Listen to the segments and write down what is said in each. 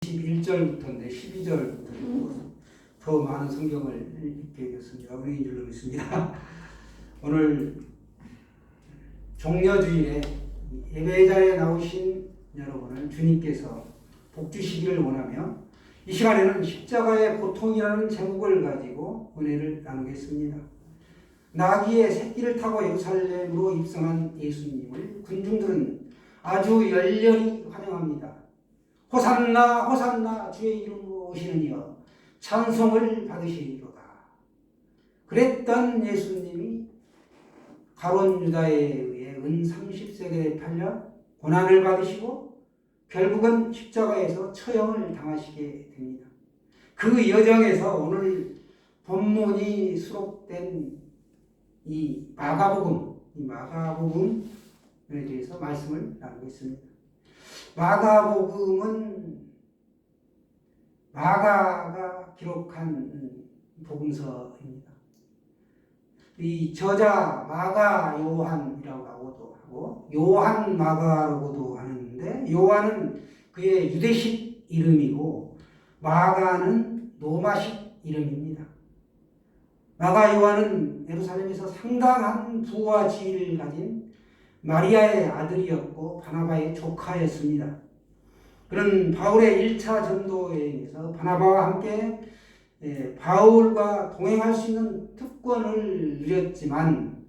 11절부터인데 12절부터 더 많은 성경을 읽게 되었습니다. 은혜인 줄로 믿습니다. 오늘 종려주일에 예배자에 나오신 여러분을 주님께서 복 주시기를 원하며 이 시간에는 십자가의 고통이라는 제목을 가지고 은혜를 나누겠습니다. 나귀의 새끼를 타고 예루살렘으로 입성한 예수님을 군중들은 아주 열렬히 환영합니다. 호산나 호산나 주의 이름으로 오시는 이여 찬송을 받으시리로다. 그랬던 예수님이 가룟 유다에 의해 은 30세계에 팔려 고난을 받으시고 결국은 십자가에서 처형을 당하시게 됩니다. 그 여정에서 오늘 본문이 수록된 이 마가복음에 대해서 말씀을 나누겠습니다. 마가복음은 마가가 기록한 복음서입니다. 이 저자 마가 요한이라고도 하고 요한 마가라고도 하는데 요한은 그의 유대식 이름이고 마가는 로마식 이름입니다. 마가 요한은 예루살렘에서 상당한 부와 지위를 가진 마리아의 아들이었고 바나바의 조카였습니다. 그는 바울의 1차 전도 여행에서 바나바와 함께 바울과 동행할 수 있는 특권을 누렸지만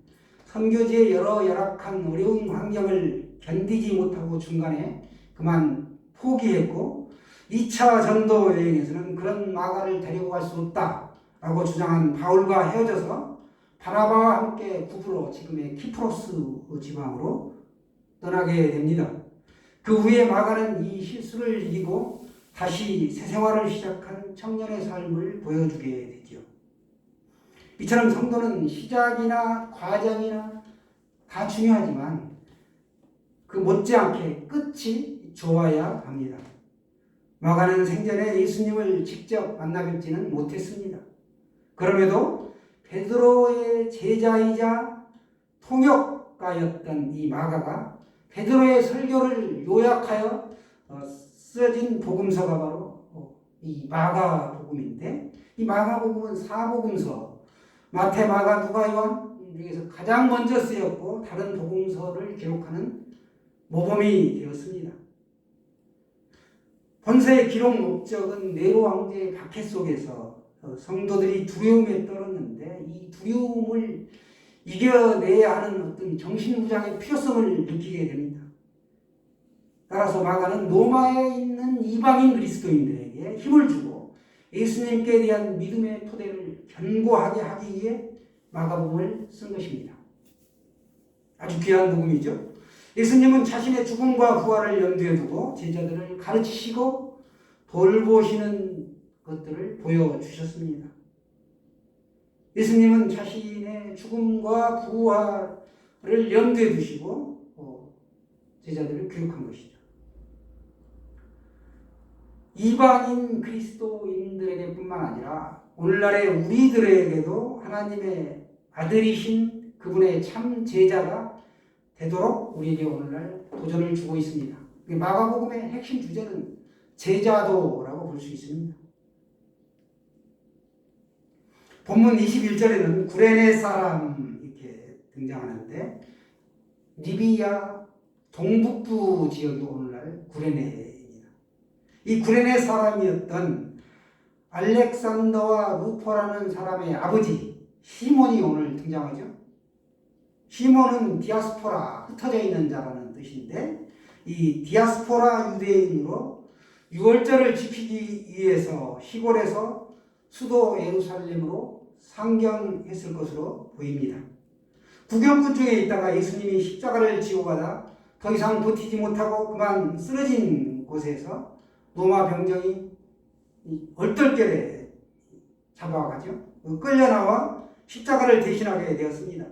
선교지의 여러 열악한 어려운 환경을 견디지 못하고 중간에 그만 포기했고 2차 전도 여행에서는 그런 마가를 데리고 갈 수 없다라고 주장한 바울과 헤어져서 바나바와 함께 구브로 지금의 키프로스 지방으로 떠나게 됩니다. 그 후에 마가는 이 실수를 이기고 다시 새 생활을 시작한 청년의 삶을 보여주게 되죠. 이처럼 성도는 시작이나 과정이나 다 중요하지만 그 못지않게 끝이 좋아야 합니다. 마가는 생전에 예수님을 직접 만나 뵙지는 못했습니다. 그럼에도 베드로의 제자이자 통역가였던 이 마가가 베드로의 설교를 요약하여 쓰여진 복음서가 바로 이 마가복음인데 이 마가복음은 사복음서 마태, 마가, 누가, 요한 중에서 가장 먼저 쓰였고 다른 복음서를 기록하는 모범이 되었습니다. 본서의 기록 목적은 네로 황제의 박해 속에서 성도들이 두려움에 떨었는데 이 두려움을 이겨내야 하는 어떤 정신무장의 필요성을 느끼게 됩니다. 따라서 마가는 로마에 있는 이방인 그리스도인들에게 힘을 주고 예수님께 대한 믿음의 토대를 견고하게 하기 위해 마가복음을 쓴 것입니다. 아주 귀한 복음이죠. 예수님은 자신의 죽음과 부활을 염두에 두고 제자들을 가르치시고 돌보시는 것들을 보여주셨습니다. 예수님은 자신의 죽음과 부활을 염두에 두시고 제자들을 교육한 것이죠. 이방인 그리스도인들에게 뿐만 아니라 오늘날의 우리들에게도 하나님의 아들이신 그분의 참 제자가 되도록 우리에게 오늘날 도전을 주고 있습니다. 마가복음의 핵심 주제는 제자도라고 볼 수 있습니다. 본문 21절에는 구레네 사람 이렇게 등장하는데 리비아 동북부 지역이 오늘날 구레네입니다. 이 구레네 사람이었던 알렉산더와 루포라는 사람의 아버지 시몬이 오늘 등장하죠. 시몬은 디아스포라, 흩어져 있는 자라는 뜻인데 이 디아스포라 유대인으로 유월절을 지키기 위해서 시골에서 수도 예루살렘으로 상경했을 것으로 보입니다. 구경꾼 중에 있다가 예수님이 십자가를 지고 가다 더 이상 버티지 못하고 그만 쓰러진 곳에서 로마 병정이 얼떨결에 잡아가죠. 끌려나와 십자가를 대신하게 되었습니다.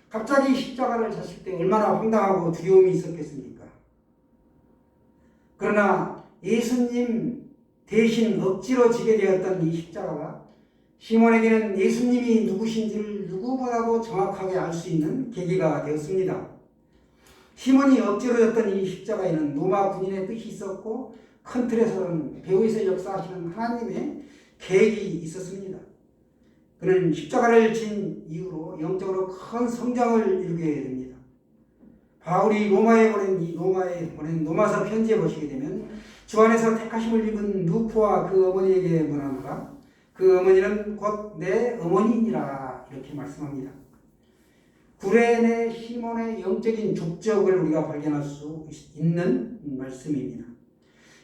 갑자기 십자가를 졌을 때 얼마나 황당하고 두려움이 있었겠습니까? 그러나 예수님 대신 억지로 지게 되었던 이 십자가가 시몬에게는 예수님이 누구신지를 누구보다도 정확하게 알 수 있는 계기가 되었습니다. 시몬이 억지로 졌던 이 십자가에는 로마 군인의 뜻이 있었고 큰 틀에서는 배후에서 역사하시는 하나님의 계획이 있었습니다. 그는 십자가를 진 이후로 영적으로 큰 성장을 이루게 됩니다. 바울이 로마에 보낸 로마서 편지에 보시게 되면 주 안에서 택하심을 입은 누포와 그 어머니에게 문하노라. 그 어머니는 곧 내 어머니니라 이렇게 말씀합니다. 구레네 시몬의 영적인 족적을 우리가 발견할 수 있는 말씀입니다.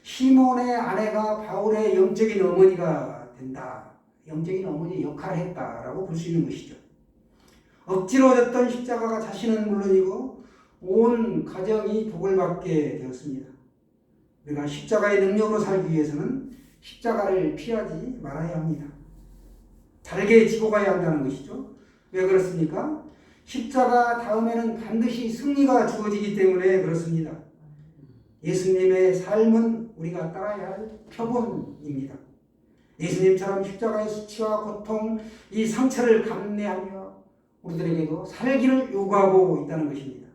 시몬의 아내가 바울의 영적인 어머니가 된다. 영적인 어머니의 역할을 했다라고 볼 수 있는 것이죠. 억지로 졌던 십자가가 자신은 물론이고 온 가정이 복을 받게 되었습니다. 우리가 십자가의 능력으로 살기 위해서는 십자가를 피하지 말아야 합니다. 달게 지고 가야 한다는 것이죠. 왜 그렇습니까? 십자가 다음에는 반드시 승리가 주어지기 때문에 그렇습니다. 예수님의 삶은 우리가 따라야 할 표본입니다. 예수님처럼 십자가의 수치와 고통, 이 상처를 감내하며 우리들에게도 살기를 요구하고 있다는 것입니다.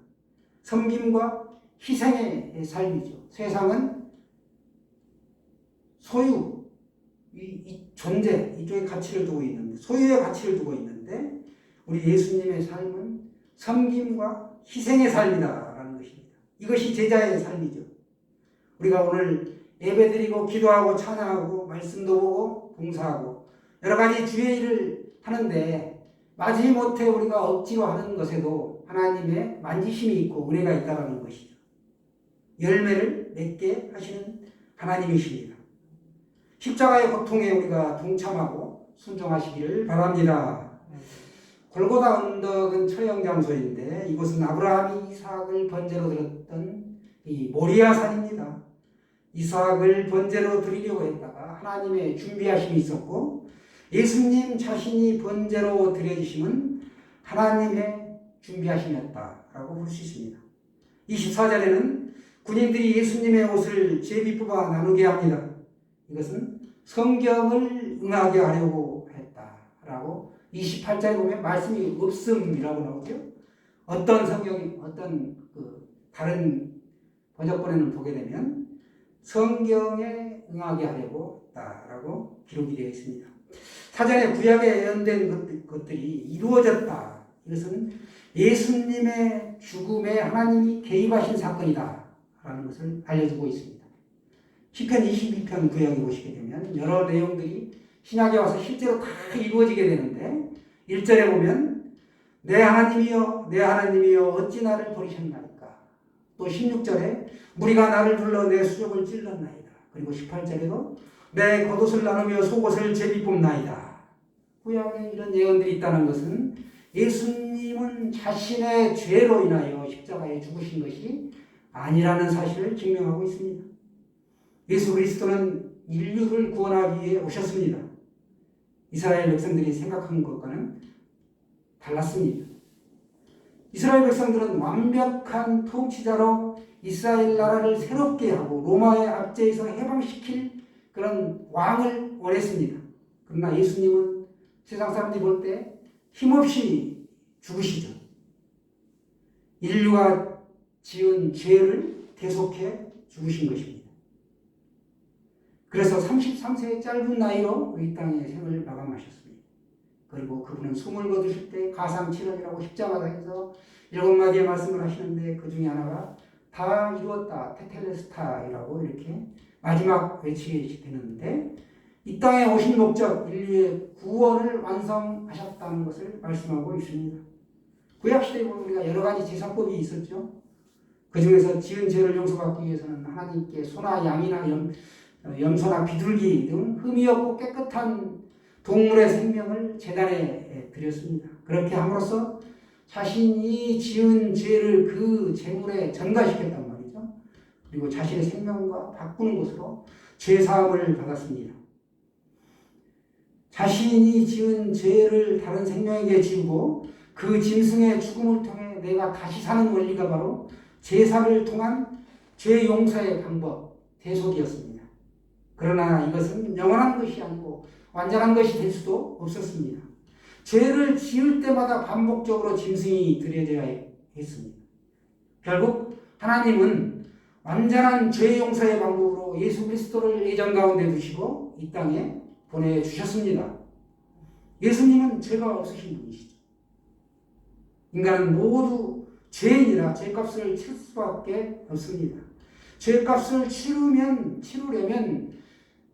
섬김과 희생의 삶이죠. 세상은 소유, 이 존재, 이쪽에 가치를 두고 있는데, 소유의 가치를 두고 있는데, 우리 예수님의 삶은 섬김과 희생의 삶이다라는 것입니다. 이것이 제자의 삶이죠. 우리가 오늘 예배드리고 기도하고 찬양하고 말씀도 보고 봉사하고 여러 가지 주의 일을 하는데 마지못해 우리가 억지로 하는 것에도 하나님의 만지심이 있고 은혜가 있다는 것이죠. 열매를 맺게 하시는 하나님이십니다. 십자가의 고통에 우리가 동참하고 순종하시기를 바랍니다. 골고다 언덕은 처형 장소인데 이곳은 아브라함이 이삭을 번제로 드렸던 이 모리아 산입니다. 이삭을 번제로 드리려고 했다가 하나님의 준비하심이 있었고 예수님 자신이 번제로 드려주심은 하나님의 준비하심이었다라고 볼 수 있습니다. 24절에는 군인들이 예수님의 옷을 제비 뽑아 나누게 합니다. 이것은 성경을 응하게 하려고 했다라고 28절에 보면 말씀이 없음이라고 나오죠. 어떤 성경이 다른 번역본에는 보게 되면 성경에 응하게 하려고 했다라고 기록이 되어 있습니다. 사전에 구약에 예언된 것들이 이루어졌다. 이것은 예수님의 죽음에 하나님이 개입하신 사건이다 라는 것을 알려주고 있습니다. 시편 22편 구약에 보시게 되면 여러 내용들이 신약에 와서 실제로 다 이루어지게 되는데 1절에 보면 내 하나님이여 내 하나님이여 어찌 나를 버리셨나이까. 또 16절에 무리가 나를 둘러 내 수족을 찔렀나이다. 그리고 18절에도 내 겉옷을 나누며 속옷을 제비 뽑나이다. 구약에 이런 예언들이 있다는 것은 예수님은 자신의 죄로 인하여 십자가에 죽으신 것이 아니라는 사실을 증명하고 있습니다. 예수 그리스도는 인류를 구원하기 위해 오셨습니다. 이스라엘 백성들이 생각한 것과는 달랐습니다. 이스라엘 백성들은 완벽한 통치자로 이스라엘 나라를 새롭게 하고 로마의 압제에서 해방시킬 그런 왕을 원했습니다. 그러나 예수님은 세상 사람들이 볼 때 힘없이 죽으시죠. 인류가 지은 죄를 대속해 죽으신 것입니다. 그래서 33세의 짧은 나이로 이 땅의 생을 마감하셨습니다. 그리고 그분은 숨을 거두실 때 가상칠언이라고 십자가에서 7마디의 말씀을 하시는데 그 중에 하나가 다 이루었다 테텔레스타이라고 이렇게 마지막 외치게 되는데 이 땅에 오신 목적 인류의 구원을 완성하셨다는 것을 말씀하고 있습니다. 구약시대에 보면 우리가 여러 가지 제사법이 있었죠. 그 중에서 지은 죄를 용서받기 위해서는 하나님께 소나 양이나 염소나 비둘기 등 흠이 없고 깨끗한 동물의 생명을 제단에 드렸습니다. 그렇게 함으로써 자신이 지은 죄를 그 제물에 전가시켰단 말이죠. 그리고 자신의 생명과 바꾸는 것으로 죄사함을 받았습니다. 자신이 지은 죄를 다른 생명에게 지우고 그 짐승의 죽음을 통해 내가 다시 사는 원리가 바로 제사를 통한 죄 용서의 방법, 대속이었습니다. 그러나 이것은 영원한 것이 아니고 완전한 것이 될 수도 없었습니다. 죄를 지을 때마다 반복적으로 짐승이 드려져야 했습니다. 결국 하나님은 완전한 죄 용서의 방법으로 예수 그리스도를 예전 가운데 두시고 이 땅에 보내주셨습니다. 예수님은 죄가 없으신 분이시죠. 인간은 모두 죄인이라 죄값을 칠 수밖에 없습니다. 죄값을 치르려면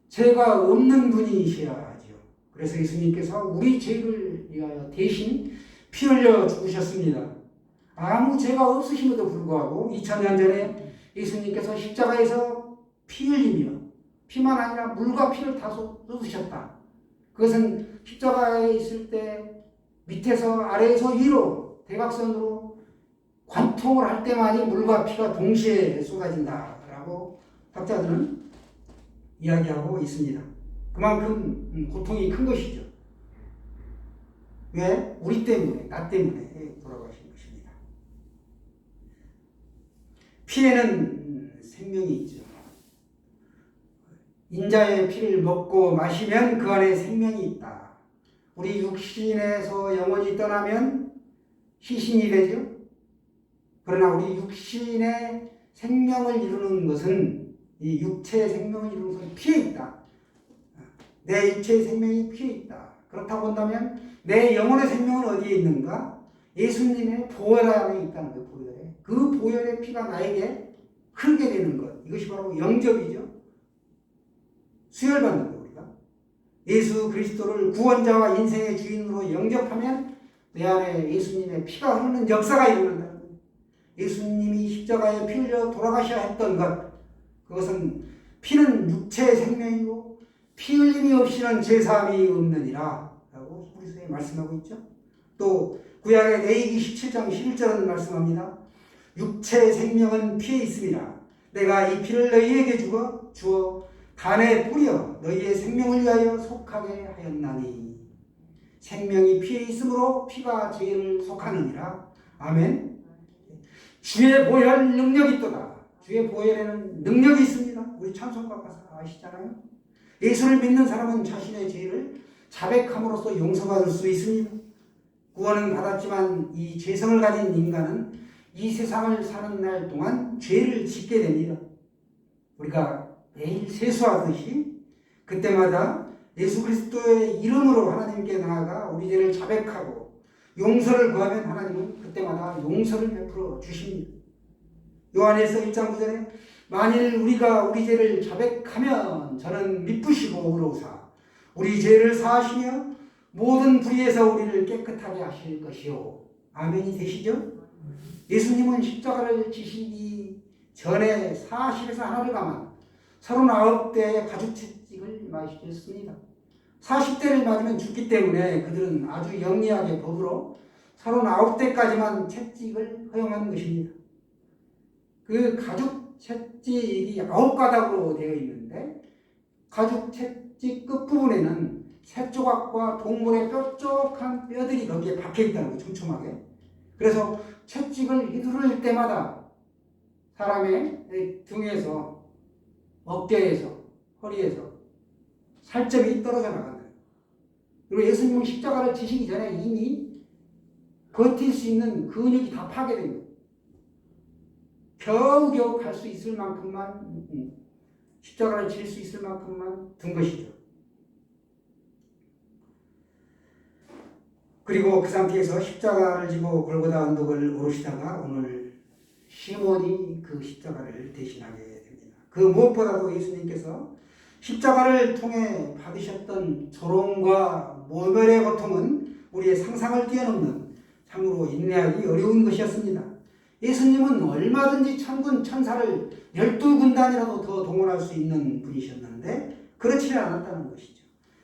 죄가 없는 분이셔야 하죠. 그래서 예수님께서 우리 죄를 위하여 대신 피 흘려 죽으셨습니다. 아무 죄가 없으심에도 불구하고 2000년 전에 예수님께서 십자가에서 피 흘리며 피만 아니라 물과 피를 다 쏟으셨다. 그것은 십자가에 있을 때 밑에서 아래에서 위로 대각선으로 관통을 할 때만이 물과 피가 동시에 쏟아진다라고 학자들은 이야기하고 있습니다. 그만큼 고통이 큰 것이죠. 왜? 우리 때문에, 나 때문에 돌아가신 것입니다. 피에는 생명이 있죠. 인자의 피를 먹고 마시면 그 안에 생명이 있다. 우리 육신에서 영혼이 떠나면 시신이 되죠. 그러나 우리 육신의 생명을 이루는 것은 이 육체의 생명을 이루는 것은 피에 있다. 내 육체의 생명이 피에 있다. 그렇다고 한다면 내 영혼의 생명은 어디에 있는가? 예수님의 보혈 안에 있다는 거예요. 보혈에. 그 보혈의 피가 나에게 흐르게 되는 것. 이것이 바로 영접이죠. 수혈받는 거예요. 우리가 예수 그리스도를 구원자와 인생의 주인으로 영접하면 내 안에 예수님의 피가 흐르는 역사가 일어난다는 거예요. 예수님이 십자가에 피 흘려 돌아가셔야 했던 것, 그것은 피는 육체의 생명이고 피 흘림이 없이는 죄사함이 없느니라 라고 히브리서에 말씀하고 있죠. 또 구약의 레위기 17장 11절은 말씀합니다. 육체의 생명은 피에 있습니다. 내가 이 피를 너희에게 주어 간에 뿌려 너희의 생명을 위하여 속하게 하였나니. 생명이 피에 있으므로 피가 죄를 속하느니라. 아멘. 주의 보혈 능력이 있도다. 주의 보혈에는 능력이 있습니다. 우리 찬송가 가사 아시잖아요. 예수를 믿는 사람은 자신의 죄를 자백함으로써 용서받을 수 있습니다. 구원은 받았지만 이 죄성을 가진 인간은 이 세상을 사는 날 동안 죄를 짓게 됩니다. 우리가 매일 세수하듯이 그때마다 예수 그리스도의 이름으로 하나님께 나아가 우리 죄를 자백하고 용서를 구하면 하나님은 그때마다 용서를 베풀어 주십니다. 요한에서 1장 9절에 만일 우리가 우리 죄를 자백하면 저는 미쁘시고 의로우사 우리 죄를 사하시며 모든 불의에서 우리를 깨끗하게 하실 것이요. 아멘이 되시죠? 예수님은 십자가를 지시기 전에 40에서 하나를 감한 39대의 가죽채찍을 맞으셨습니다. 40대를 맞으면 죽기 때문에 그들은 아주 영리하게 법으로 39대까지만 채찍을 허용한 것입니다. 그 가죽채찍이 9가닥으로 되어 있는데 가죽채찍 끝부분에는 새조각과 동물의 뾰족한 뼈들이 거기에 박혀있다는 거예요. 촘촘하게. 그래서 채찍을 휘두를 때마다 사람의 등에서 어깨에서 허리에서 살점이 떨어져 나간다. 그리고 예수님은 십자가를 지시기 전에 이미 버틸 수 있는 근육이 다 파괴됩니다. 겨우겨우 갈 수 있을 만큼만 십자가를 질 수 있을 만큼만 든 것이죠. 그리고 그 상태에서 십자가를 지고 골고다 언덕을 오르시다가 오늘 시몬이 그 십자가를 대신하게 됩니다. 그 무엇보다도 예수님께서 십자가를 통해 받으셨던 조롱과 모멸의 고통은 우리의 상상을 뛰어넘는 참으로 인내하기 어려운 것이었습니다. 예수님은 얼마든지 천군 천사를 12군단이라도 더 동원할 수 있는 분이셨는데 그렇지 않았다는 것이죠.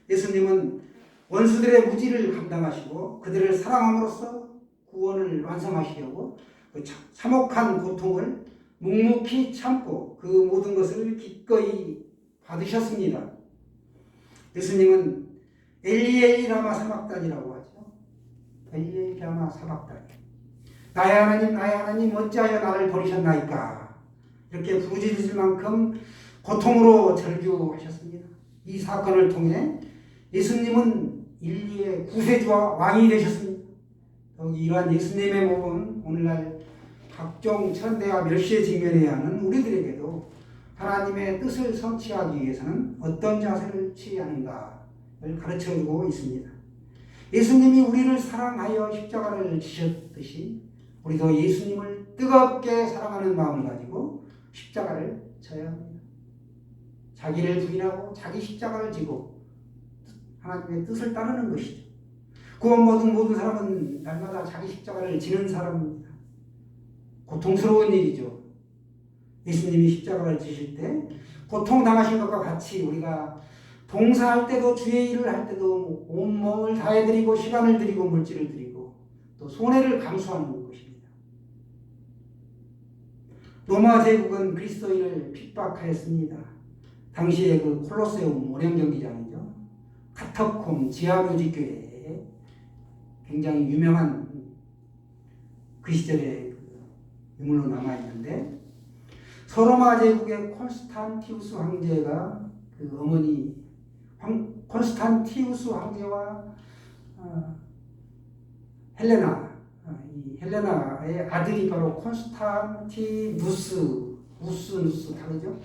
예수님은 원수들의 무지를 감당하시고 그들을 사랑함으로써 구원을 완성하시려고 그 참혹한 고통을 묵묵히 참고 그 모든 것을 기꺼이 받으셨습니다. 예수님은 엘리 라마 사박단이라고 하죠. 엘리 라마 사박단. 나의 하나님 어찌하여 나를 버리셨나이까. 이렇게 부르짖을 만큼 고통으로 절규하셨습니다. 이 사건을 통해 예수님은 인류의 구세주와 왕이 되셨습니다. 더욱이 이러한 예수님의 몸은 오늘날 각종 천대와 멸시에 직면해야 하는 우리들에게도 하나님의 뜻을 성취하기 위해서는 어떤 자세를 취하는가를 가르쳐주고 있습니다. 예수님이 우리를 사랑하여 십자가를 지셨듯이 우리도 예수님을 뜨겁게 사랑하는 마음을 가지고 십자가를 져야 합니다. 자기를 부인하고 자기 십자가를 지고 하나님의 뜻을 따르는 것이죠. 구원 받은 모든 사람은 날마다 자기 십자가를 지는 사람입니다. 고통스러운 일이죠. 예수님이 십자가를 지실 때 고통당하신 것과 같이 우리가 봉사할 때도 주의 일을 할 때도 온몸을 다해드리고 시간을 드리고 물질을 드리고 또 손해를 감수하는 것입니다. 로마 제국은 그리스도인을 핍박하였습니다. 당시에 그 콜로세움 오령 경기장이죠. 카타콤 지하묘지교회에 굉장히 유명한 그 시절의 유물로 남아있는데 서로마 제국의 콘스탄티우스 황제가 그 어머니 콘스탄티우스 황제와 헬레나 이 헬레나의 아들이 바로 누스 다르죠?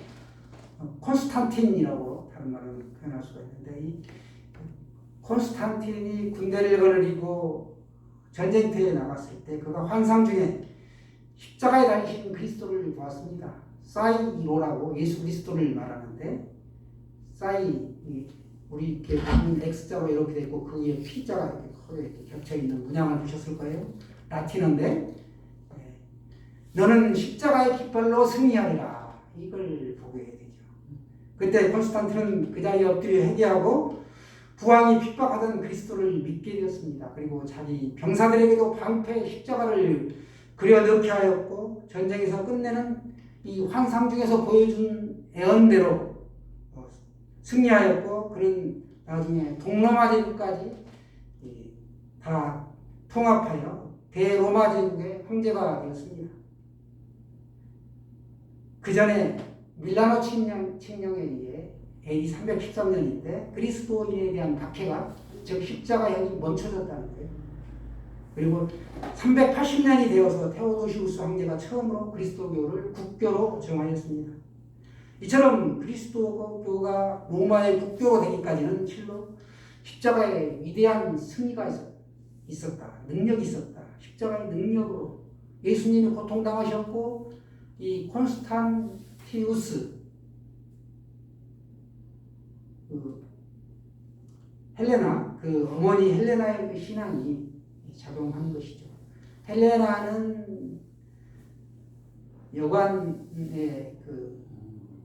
콘스탄틴이라고 다른 말로 표현할 수가 있는데 이 콘스탄틴이 군대를 거느리고 전쟁터에 나갔을 때 그가 환상 중에 십자가에 달리신 그리스도를 보았습니다. 사이로라고 예수 그리스도를 말하는데 우리 이렇게 보면 X자로 이렇게 되어 있고 그 위에 P자가 이렇게 크게 이렇게 겹쳐 있는 문양을 보셨을 거예요. 라틴어인데 너는 십자가의 깃발로 승리하리라 이걸 보게 되죠. 그때 콘스탄틴은 그 자리에 엎드려 회개하고 부왕이 핍박하던 그리스도를 믿게 되었습니다. 그리고 자기 병사들에게도 방패 십자가를 그려넣게 하였고 전쟁에서 끝내는 이 환상 중에서 보여준 애언대로 승리하였고 그는 나중에 동로마 제국까지 다 통합하여 대로마 제국의 황제가 되었습니다. 그 전에 밀라노 칙령에 의해 AD 313년인데 그리스도인에 대한 박해가 즉 십자가형이 멈춰졌다는 거예요. 그리고 380년이 되어서 테오도시우스 황제가 처음으로 그리스도교를 국교로 정하였습니다. 이처럼 그리스도교가 로마의 국교로 되기까지는 실로 십자가의 위대한 승리가 있었다. 능력이 있었다. 십자가의 능력으로 예수님이 고통당하셨고 이 콘스탄티우스 헬레나 그 어머니 헬레나의 그 신앙이 작용한 것이죠. 헬레나는 여관의 그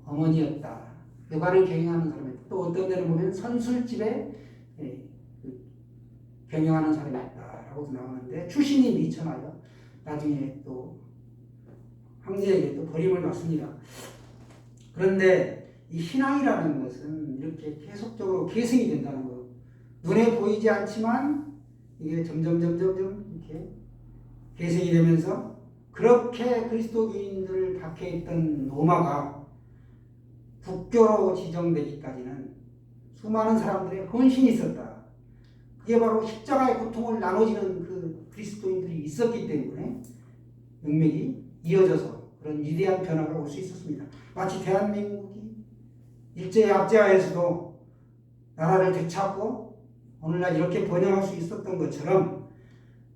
어머니였다. 여관을 경영하는 사람이었다. 또 어떤 데는 보면 선술집에 경영하는 사람이었다라고도 나오는데 출신이 미천하여 나중에 또 황제에게 또 버림을 받습니다. 그런데 이 신앙이라는 것은 이렇게 계속적으로 계승이 된다는 거예요. 눈에 보이지 않지만 이게 점점 이렇게 계승이 되면서 그렇게 그리스도인들을 박해했던 로마가 국교로 지정되기까지는 수많은 사람들의 헌신이 있었다. 그게 바로 십자가의 고통을 나눠지는 그 그리스도인들이 있었기 때문에 문맥이 이어져서 그런 위대한 변화가 올 수 있었습니다. 마치 대한민국이 일제의 압제하에서도 나라를 되찾고 오늘날 이렇게 번영할 수 있었던 것처럼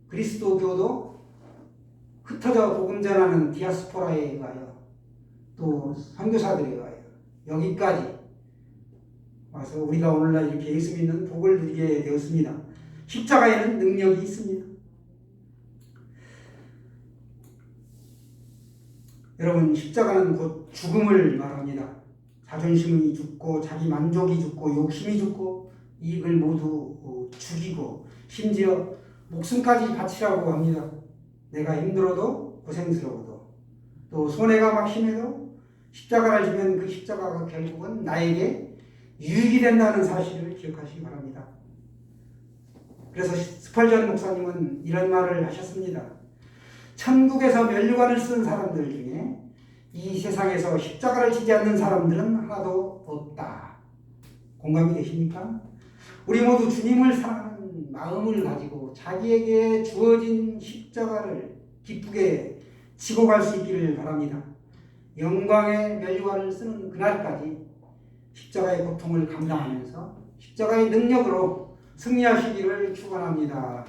그리스도교도 흩어져 복음 전하는 디아스포라에 의하여 또 선교사들에 의하여 여기까지 와서 우리가 오늘날 이렇게 예수 믿는 복을 누리게 되었습니다. 십자가에는 능력이 있습니다. 여러분, 십자가는 곧 죽음을 말합니다. 자존심이 죽고 자기 만족이 죽고 욕심이 죽고 이익을 모두 죽이고 심지어 목숨까지 바치라고 합니다. 내가 힘들어도 고생스러워도 또 손해가 막심해도 십자가를 지면 그 십자가가 결국은 나에게 유익이 된다는 사실을 기억하시기 바랍니다. 그래서 스펄전 목사님은 이런 말을 하셨습니다. 천국에서 면류관을 쓴 사람들 중에 이 세상에서 십자가를 지지 않는 사람들은 하나도 없다. 공감이 되십니까? 우리 모두 주님을 사랑하는 마음을 가지고 자기에게 주어진 십자가를 기쁘게 지고 갈 수 있기를 바랍니다. 영광의 면류관을 쓰는 그날까지 십자가의 고통을 감당하면서 십자가의 능력으로 승리하시기를 축원합니다.